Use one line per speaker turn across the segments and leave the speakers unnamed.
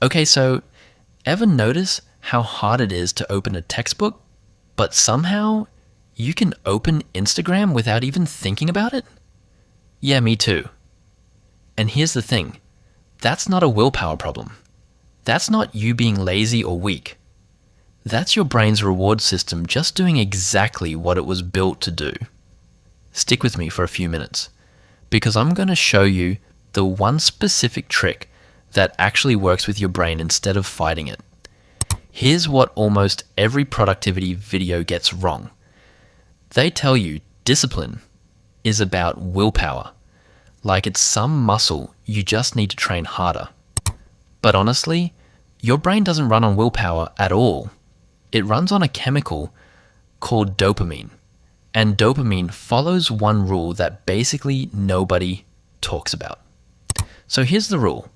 Okay, so ever notice how hard it is to open a textbook, but somehow you can open Instagram without even thinking about it? Yeah, me too. And here's the thing, that's not a willpower problem. That's not you being lazy or weak. That's your brain's reward system just doing exactly what it was built to do. Stick with me for a few minutes, because I'm going to show you the one specific trick that actually works with your brain instead of fighting it. Here's what almost every productivity video gets wrong. They tell you discipline is about willpower, like it's some muscle you just need to train harder. But honestly, your brain doesn't run on willpower at all. It runs on a chemical called dopamine. And dopamine follows one rule that basically nobody talks about. So here's the rule.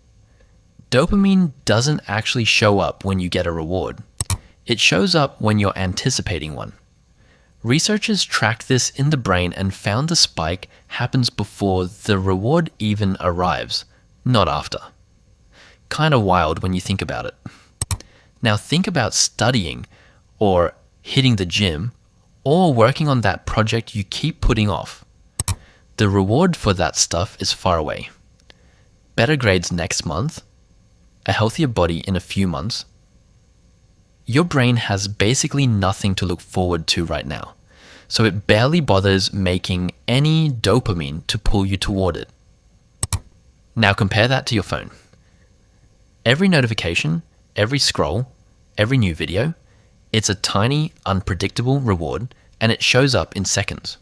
Dopamine doesn't actually show up when you get a reward. It shows up when you're anticipating one. Researchers tracked this in the brain and found the spike happens before the reward even arrives, not after. Kind of wild when you think about it. Now think about studying, or hitting the gym, or working on that project you keep putting off. The reward for that stuff is far away. Better grades next month, a healthier body in a few months. Your brain has basically nothing to look forward to right now, so it barely bothers making any dopamine to pull you toward it. Now compare that to your phone. Every notification, every scroll, every new video, it's a tiny, unpredictable reward, and it shows up in seconds.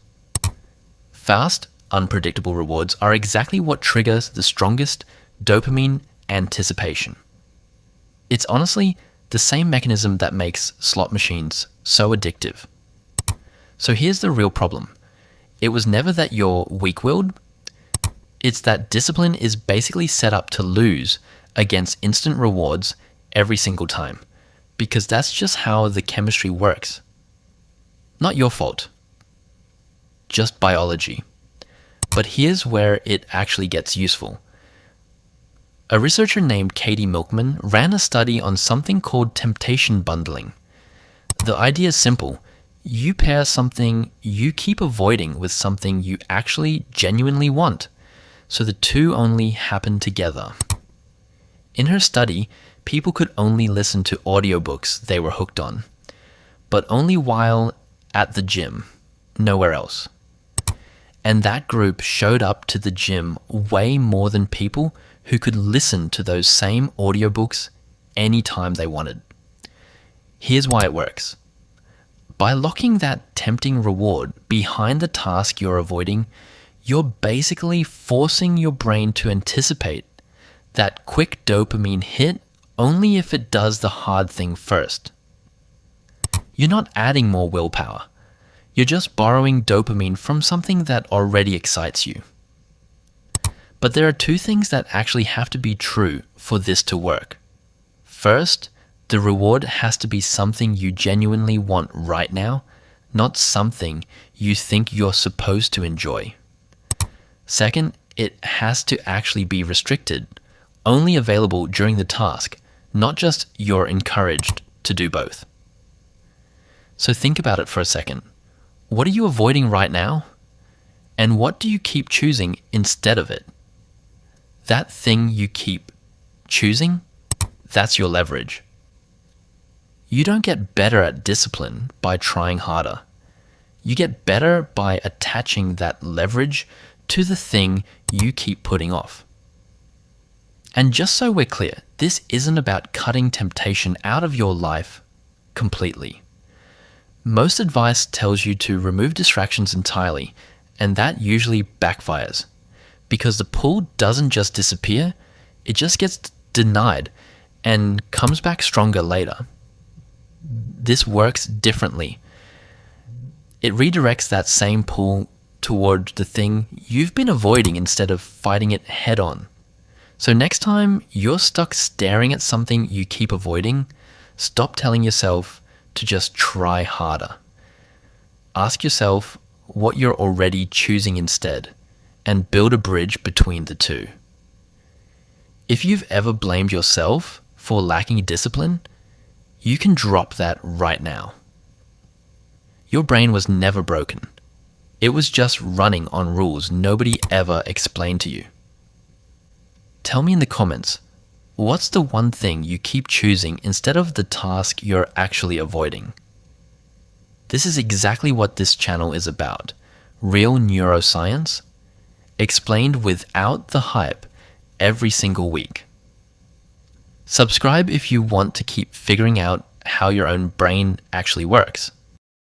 Fast, unpredictable rewards are exactly what triggers the strongest dopamine anticipation. It's honestly the same mechanism that makes slot machines so addictive. So here's the real problem. It was never that you're weak-willed. It's that discipline is basically set up to lose against instant rewards every single time, because that's just how the chemistry works. Not your fault, just biology. But here's where it actually gets useful. A researcher named Katie Milkman ran a study on something called temptation bundling. The idea is simple. You pair something you keep avoiding with something you actually genuinely want, so the two only happen together. In her study, people could only listen to audiobooks they were hooked on, but only while at the gym, nowhere else. And that group showed up to the gym way more than people who could listen to those same audiobooks anytime they wanted. Here's why it works. By locking that tempting reward behind the task you're avoiding, you're basically forcing your brain to anticipate that quick dopamine hit only if it does the hard thing first. You're not adding more willpower. You're just borrowing dopamine from something that already excites you. But there are two things that actually have to be true for this to work. First, the reward has to be something you genuinely want right now, not something you think you're supposed to enjoy. Second, it has to actually be restricted, only available during the task, not just you're encouraged to do both. So think about it for a second. What are you avoiding right now? And what do you keep choosing instead of it? That thing you keep choosing, that's your leverage. You don't get better at discipline by trying harder. You get better by attaching that leverage to the thing you keep putting off. And just so we're clear, this isn't about cutting temptation out of your life completely. Most advice tells you to remove distractions entirely, and that usually backfires, because the pull doesn't just disappear, it just gets denied and comes back stronger later. This works differently. It redirects that same pull toward the thing you've been avoiding instead of fighting it head on. So next time you're stuck staring at something you keep avoiding, stop telling yourself to just try harder. Ask yourself what you're already choosing instead, and build a bridge between the two. If you've ever blamed yourself for lacking discipline, you can drop that right now. Your brain was never broken. It was just running on rules nobody ever explained to you. Tell me in the comments, what's the one thing you keep choosing instead of the task you're actually avoiding? This is exactly what this channel is about. Real neuroscience, explained without the hype every single week. Subscribe if you want to keep figuring out how your own brain actually works.